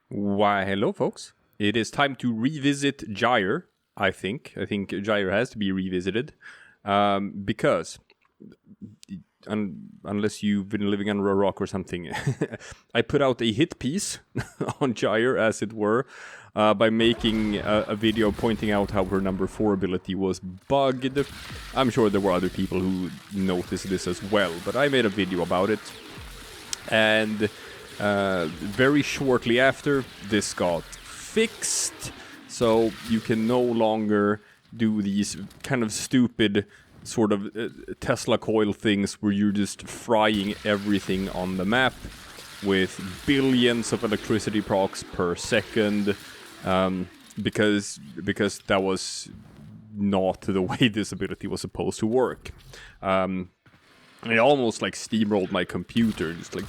Why, hello, folks. It is time to revisit Gyre, I think. I think Gyre has to be revisited. Because, unless you've been living under a rock or something, I put out a hit piece on Gyre, as it were, by making a video pointing out how her number 4 ability was bugged. I'm sure there were other people who noticed this as well, but I made a video about it. And very shortly after, this got fixed, so you can no longer do these kind of stupid sort of Tesla coil things where you're just frying everything on the map with billions of electricity procs per second, because that was not the way this ability was supposed to work. It almost like steamrolled my computer. Just like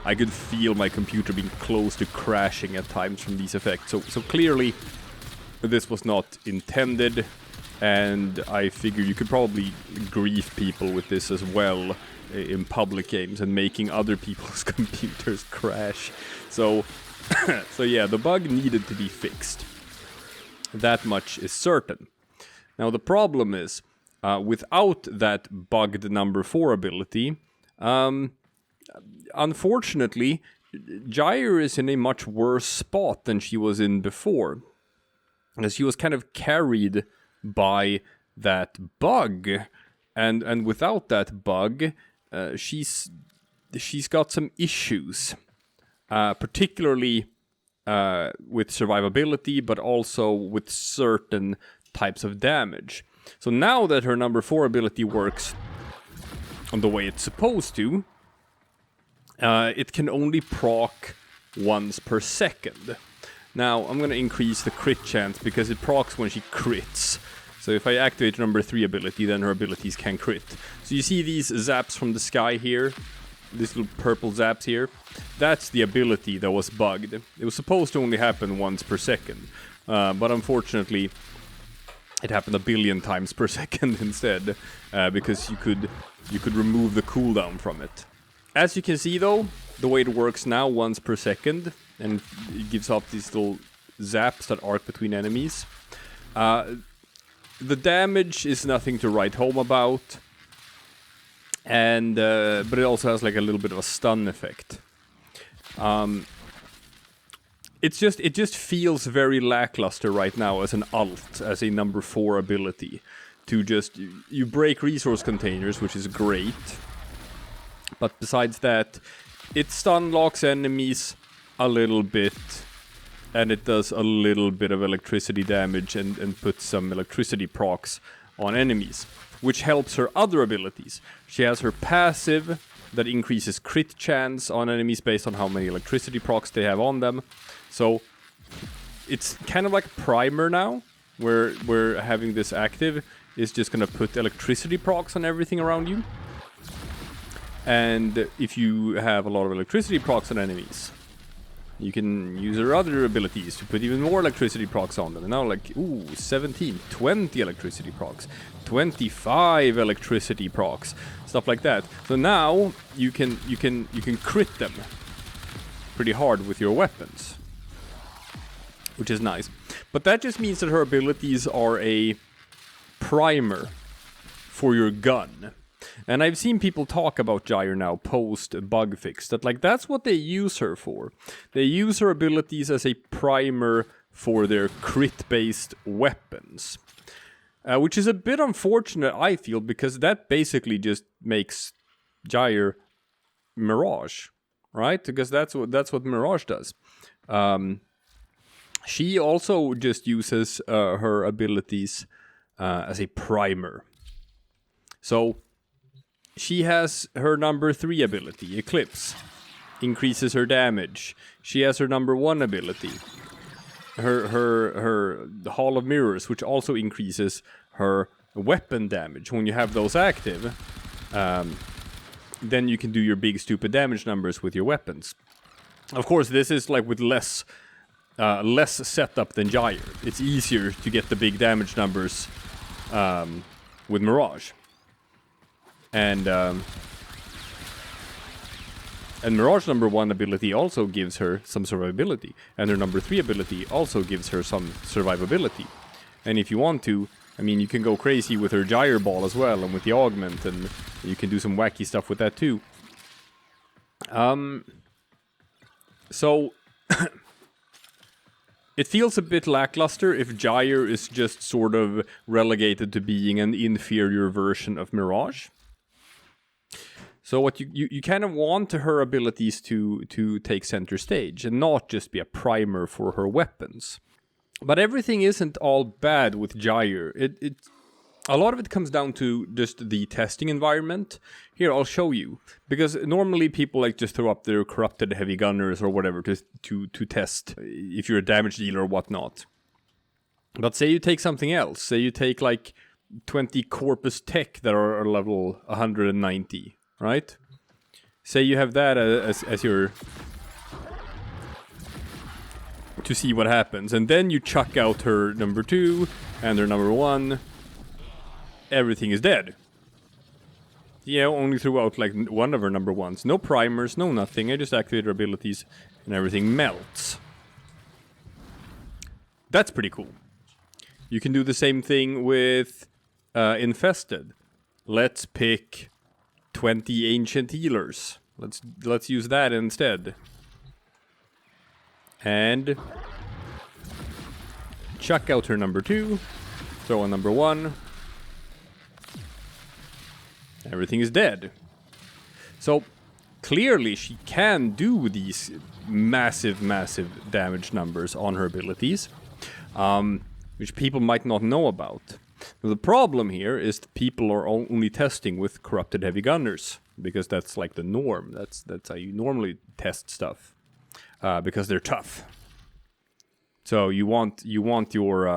I could feel my computer being close to crashing at times from these effects. So clearly, this was not intended, and I figure you could probably grief people with this as well in public games and making other people's computers crash. So yeah, the bug needed to be fixed. That much is certain. Now the problem is, without that bugged number 4 ability, unfortunately, Gyre is in a much worse spot than she was in before. As she was kind of carried by that bug, and without that bug, she's got some issues, particularly with survivability, but also with certain types of damage. So now that her number 4 ability works on the way it's supposed to, it can only proc once per second. Now, I'm going to increase the crit chance because it procs when she crits. So if I activate number 3 ability, then her abilities can crit. So you see these zaps from the sky here? These little purple zaps here? That's the ability that was bugged. It was supposed to only happen once per second. But unfortunately, it happened a billion times per second instead, because you could remove the cooldown from it. As you can see though, the way it works now, once per second, and it gives off these little zaps that arc between enemies. The damage is nothing to write home about, and but it also has like a little bit of a stun effect. It just feels very lackluster right now as an alt, as a number 4 ability. To just, you break resource containers, which is great. But besides that, it stun locks enemies a little bit. And it does a little bit of electricity damage and puts some electricity procs on enemies. Which helps her other abilities. She has her passive that increases crit chance on enemies based on how many electricity procs they have on them. So it's kind of like a primer now, where having this active is just going to put electricity procs on everything around you. And if you have a lot of electricity procs on enemies, you can use her other abilities to put even more electricity procs on them. And now like, ooh, 17, 20 electricity procs, 25 electricity procs, stuff like that. So now you can crit them pretty hard with your weapons, which is nice. But that just means that her abilities are a primer for your gun. And I've seen people talk about Gyre now post bug fix, that like that's what they use her for. They use her abilities as a primer for their crit based weapons, which is a bit unfortunate, I feel, because that basically just makes Gyre Mirage, right? Because that's what Mirage does. She also just uses her abilities as a primer. So she has her number 3 ability, Eclipse, increases her damage. She has her number 1 ability, her Hall of Mirrors, which also increases her weapon damage. When you have those active, then you can do your big stupid damage numbers with your weapons. Of course, this is like with less setup than Gyre. It's easier to get the big damage numbers with Mirage. And And Mirage number 1 ability also gives her some survivability. And her number 3 ability also gives her some survivability. And if you want to, I mean, you can go crazy with her Gyre ball as well, and with the augment, and you can do some wacky stuff with that too. So it feels a bit lackluster if Gyre is just sort of relegated to being an inferior version of Mirage. So what you kind of want her abilities to take center stage and not just be a primer for her weapons. But everything isn't all bad with Gyre. A lot of it comes down to just the testing environment. Here, I'll show you. Because normally people like just throw up their corrupted heavy gunners or whatever to test if you're a damage dealer or whatnot. But say you take something else. Say you take like 20 Corpus Tech that are level 190, right? Say you have that as your... to see what happens. And then you chuck out her number 2 and her number 1. Everything is dead. Yeah, only threw out like one of her number 1s. No primers, no nothing. I just activate her abilities and everything melts. That's pretty cool. You can do the same thing with Infested. Let's pick 20 Ancient Healers. Let's use that instead. And chuck out her number 2. Throw on number 1. Everything is dead. So clearly she can do these massive damage numbers on her abilities, which people might not know about. Now, the problem here is that people are only testing with corrupted heavy gunners, because that's like the norm. That's how you normally test stuff, because they're tough. So you want your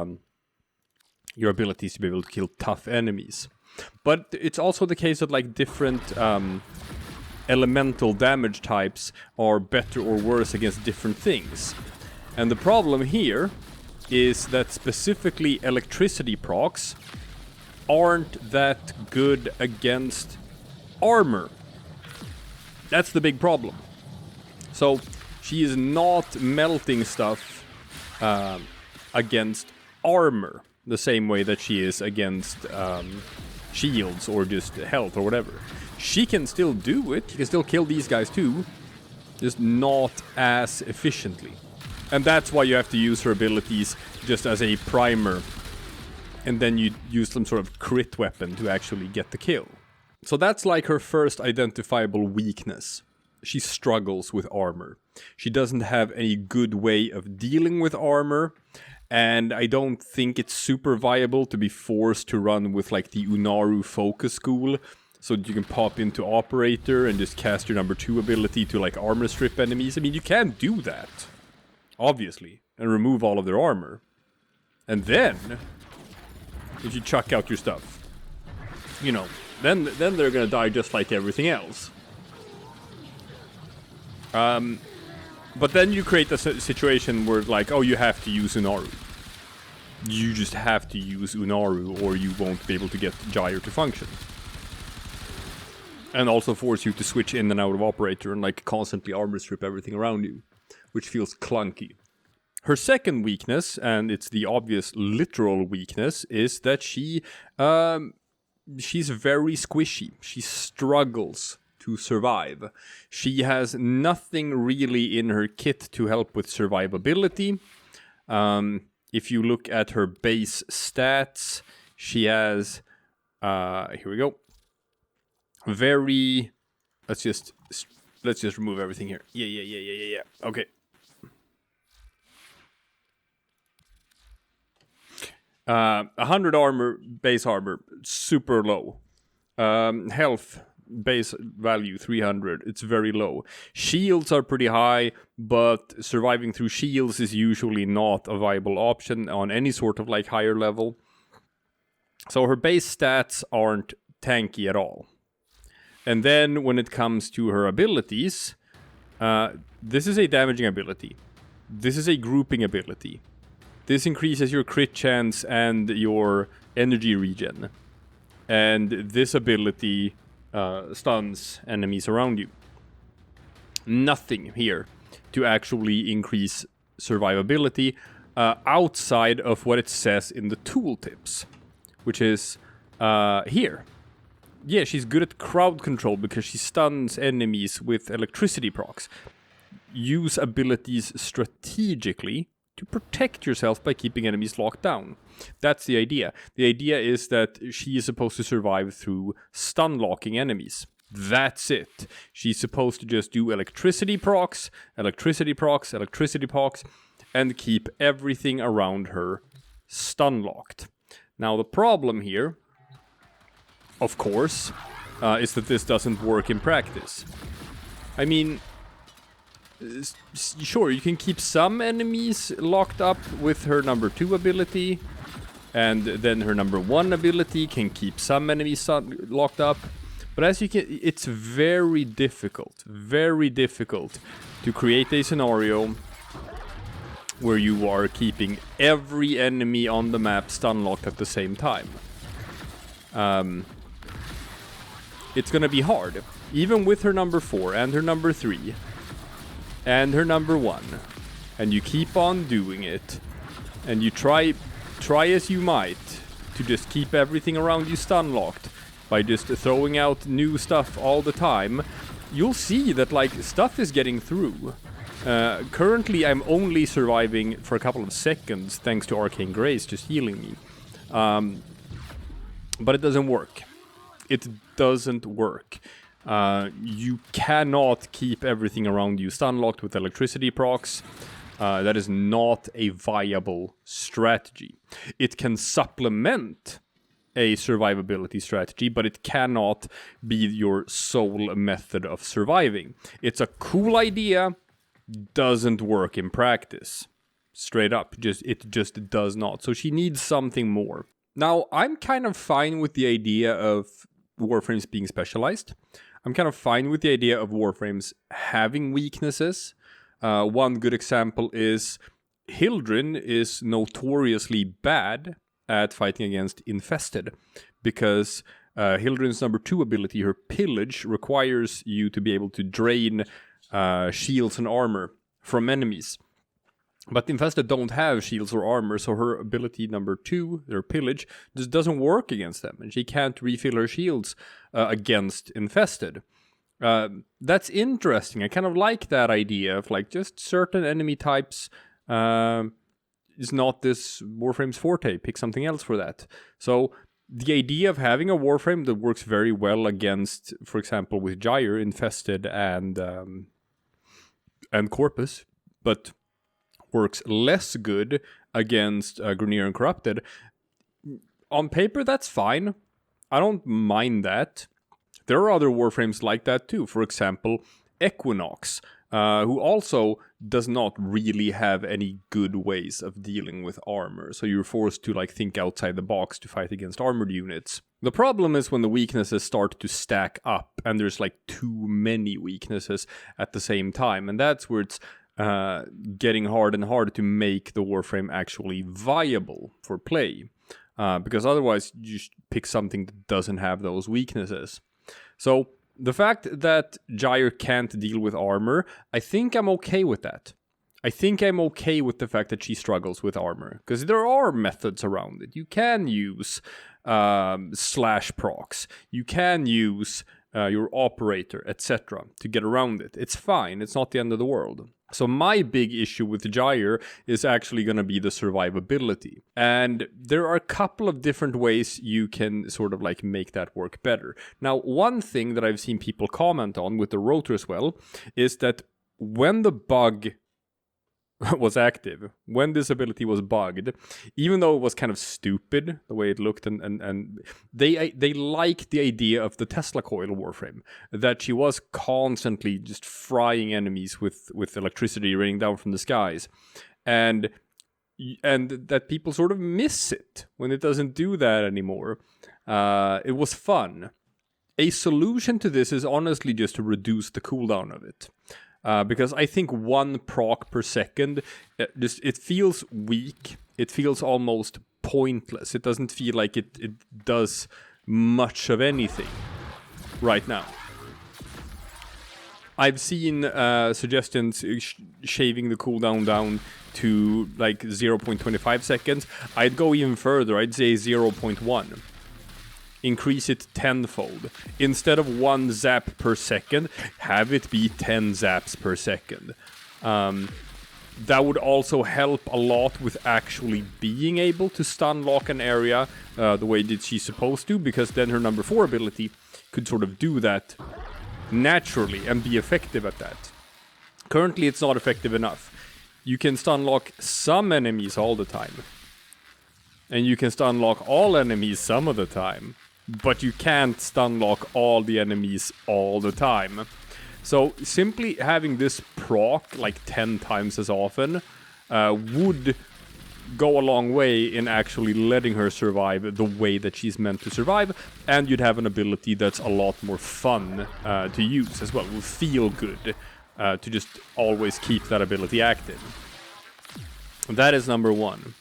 abilities to be able to kill tough enemies. But it's also the case that like different elemental damage types are better or worse against different things. And the problem here is that specifically electricity procs aren't that good against armor. That's the big problem. So she is not melting stuff against armor the same way that she is against shields or just health or whatever. She can still do it. She can still kill these guys too, just not as efficiently. And that's why you have to use her abilities just as a primer, and then you use some sort of crit weapon to actually get the kill. So that's like her first identifiable weakness. She struggles with armor. She doesn't have any good way of dealing with armor, and I don't think it's super viable to be forced to run with like the Unaru focus school, so that you can pop into operator and just cast your number 2 ability to like armor strip enemies. I mean, you can do that, obviously, and remove all of their armor. And then, if you chuck out your stuff, you know, then they're gonna die just like everything else. But then you create a situation where, like, oh, you have to use Unaru. You just have to use Unaru, or you won't be able to get Gyre to function. And also force you to switch in and out of operator and, like, constantly armor strip everything around you, which feels clunky. Her second weakness, and it's the obvious literal weakness, is that she's very squishy. She struggles to survive. She has nothing really in her kit to help with survivability. If you look at her base stats, she has, here we go. Very, let's just remove everything here. Yeah. Okay. Uh, 100 armor, base armor, super low. Health, base value 300, it's very low. Shields are pretty high, but surviving through shields is usually not a viable option on any sort of like higher level. So her base stats aren't tanky at all. And then when it comes to her abilities, this is a damaging ability. This is a grouping ability. This increases your crit chance and your energy regen. And this ability stuns enemies around you. nothing here to actually increase survivability outside of what it says in the tooltips, which is here. Yeah, she's good at crowd control because she stuns enemies with electricity procs. Use abilities strategically to protect yourself by keeping enemies locked down. That's the idea. The idea is that she is supposed to survive through stun locking enemies. That's it. She's supposed to just do electricity procs, electricity procs, electricity procs, and keep everything around her stun locked. Now the problem here, of course, is that this doesn't work in practice. I mean, sure, you can keep some enemies locked up with her number 2 ability, and then her number 1 ability can keep some enemies locked up. But as you can, it's very difficult to create a scenario where you are keeping every enemy on the map stun locked at the same time. It's gonna be hard, even with her number 4 and her number 3 and her number 1, and you keep on doing it, and you try as you might to just keep everything around you stun locked by just throwing out new stuff all the time. You'll see that like stuff is getting through. Currently I'm only surviving for a couple of seconds thanks to Arcane Grace just healing me, but it doesn't work. It doesn't work. You cannot keep everything around you stun locked with electricity procs. That is not a viable strategy. It can supplement a survivability strategy, but it cannot be your sole method of surviving. It's a cool idea, doesn't work in practice. Straight up, it just does not. So she needs something more. Now, I'm kind of fine with the idea of Warframes being specialized. I'm kind of fine with the idea of Warframes having weaknesses. One good example is Hildryn is notoriously bad at fighting against Infested, because Hildryn's number 2 ability, her Pillage, requires you to be able to drain shields and armor from enemies. But Infested don't have shields or armor, so her ability number 2, their Pillage, just doesn't work against them, and she can't refill her shields against Infested. That's interesting. I kind of like that idea of like just certain enemy types is not this Warframe's forte. Pick something else for that. So the idea of having a Warframe that works very well against, for example, with Gyre, Infested, and Corpus, but works less good against Grineer and Corrupted. On paper, that's fine. I don't mind that. There are other Warframes like that too. For example, Equinox, who also does not really have any good ways of dealing with armor. So you're forced to like think outside the box to fight against armored units. The problem is when the weaknesses start to stack up and there's like too many weaknesses at the same time. And that's where it's getting hard and hard to make the Warframe actually viable for play. Because otherwise you just pick something that doesn't have those weaknesses. So the fact that Gyre can't deal with armor, I think I'm okay with that. I think I'm okay with the fact that she struggles with armor, because there are methods around it. You can use slash procs. You can use your operator, etc. to get around it. It's fine. It's not the end of the world. So my big issue with Gyre is actually going to be the survivability. And there are a couple of different ways you can sort of like make that work better. Now, one thing that I've seen people comment on with the rotor as well is that when the bug was active, when this ability was bugged, even though it was kind of stupid the way it looked, and they liked the idea of the Tesla coil Warframe, that she was constantly just frying enemies with electricity raining down from the skies, and that people sort of miss it when it doesn't do that anymore. It was fun. A solution to this is honestly just to reduce the cooldown of it. Because I think 1 proc per second, it feels weak. It feels almost pointless. It doesn't feel like it does much of anything right now. I've seen suggestions shaving the cooldown down to like 0.25 seconds. I'd go even further. I'd say 0.1. Increase it tenfold. Instead of 1 zap per second, have it be 10 zaps per second. That would also help a lot with actually being able to stun lock an area the way that she's supposed to, because then her number 4 ability could sort of do that naturally and be effective at that. Currently it's not effective enough. You can stun lock some enemies all the time. And you can stun lock all enemies some of the time. But you can't stun lock all the enemies all the time. So simply having this proc like 10 times as often would go a long way in actually letting her survive the way that she's meant to survive, and you'd have an ability that's a lot more fun to use as well. It will feel good to just always keep that ability active. That is number 1.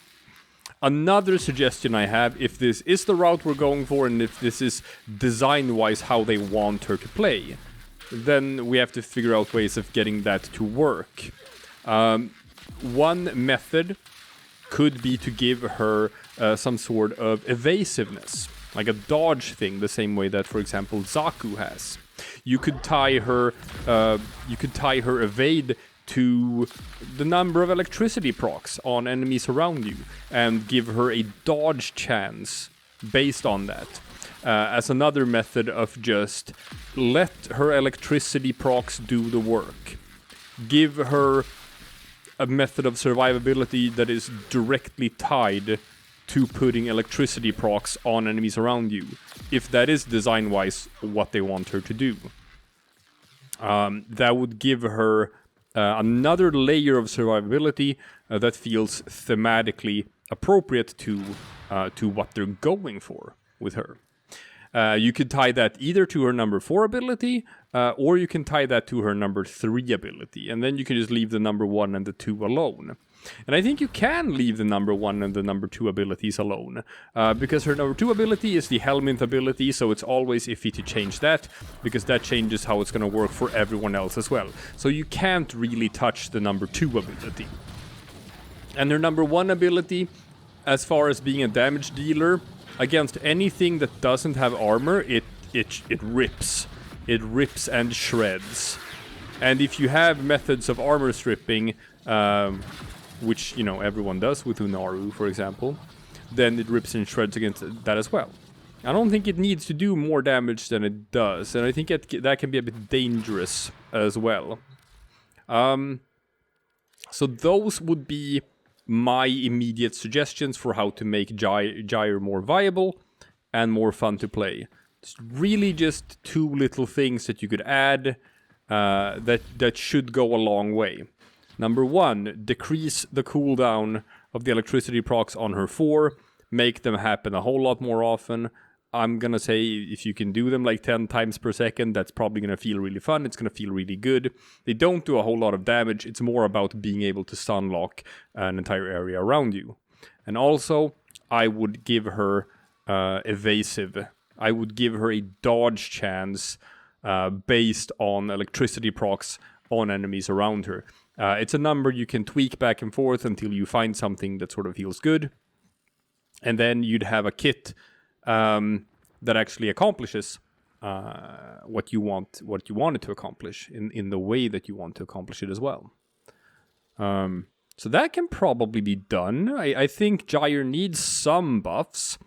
Another suggestion I have, if this is the route we're going for, and if this is design-wise how they want her to play, then we have to figure out ways of getting that to work. One method could be to give her some sort of evasiveness, like a dodge thing, the same way that, for example, Zaku has. You could tie her evade to the number of electricity procs on enemies around you, and give her a dodge chance based on that. As another method of just let her electricity procs do the work. Give her a method of survivability that is directly tied to putting electricity procs on enemies around you, if that is design-wise what they want her to do. That would give her another layer of survivability that feels thematically appropriate to what they're going for with her. You could tie that either to her number 4 ability, or you can tie that to her number 3 ability, and then you can just leave the number 1 and the 2 alone. And I think you can leave the number 1 and the number 2 abilities alone, because her number 2 ability is the Helminth ability, so it's always iffy to change that, because that changes how it's going to work for everyone else as well. So you can't really touch the number 2 ability. And her number 1 ability, as far as being a damage dealer, against anything that doesn't have armor, it rips. It rips and shreds. And if you have methods of armor stripping, which, you know, everyone does with Unaru, for example, then it rips and shreds against that as well. I don't think it needs to do more damage than it does, and I think that can be a bit dangerous as well. So those would be my immediate suggestions for how to make Gyre more viable and more fun to play. It's really just 2 little things that you could add that should go a long way. Number 1, decrease the cooldown of the electricity procs on her 4, make them happen a whole lot more often. I'm gonna say if you can do them like 10 times per second, that's probably gonna feel really fun. It's gonna feel really good. They don't do a whole lot of damage. It's more about being able to stun lock an entire area around you. And also, I would give her evasive. I would give her a dodge chance based on electricity procs on enemies around her. It's a number you can tweak back and forth until you find something that sort of feels good. And then you'd have a kit that actually accomplishes what you want it to accomplish in the way that you want to accomplish it as well. So that can probably be done. I think Gyre needs some buffs.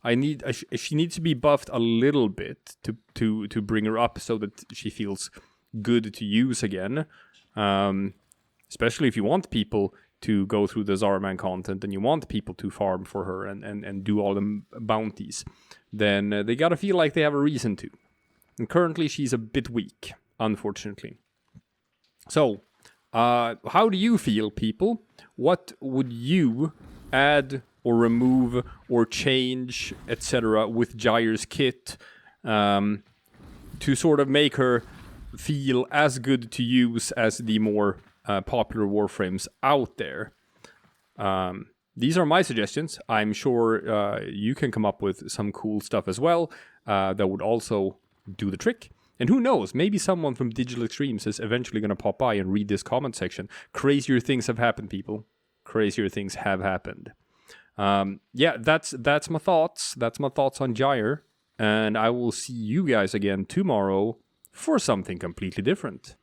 She needs to be buffed a little bit to bring her up so that she feels good to use again. Especially if you want people to go through the Zaraman content and you want people to farm for her and do all the bounties, then they gotta feel like they have a reason to. And currently she's a bit weak, unfortunately. So, how do you feel, people? What would you add or remove or change, etc. with Gyre's kit to sort of make her feel as good to use as the more popular Warframes out there? These are my suggestions. I'm sure you can come up with some cool stuff as well that would also do the trick. And who knows, maybe someone from Digital Extremes is eventually going to pop by and read this comment section. Crazier things have happened, people. Crazier things have happened. Yeah, that's my thoughts. That's my thoughts on Gyre. And I will see you guys again tomorrow for something completely different.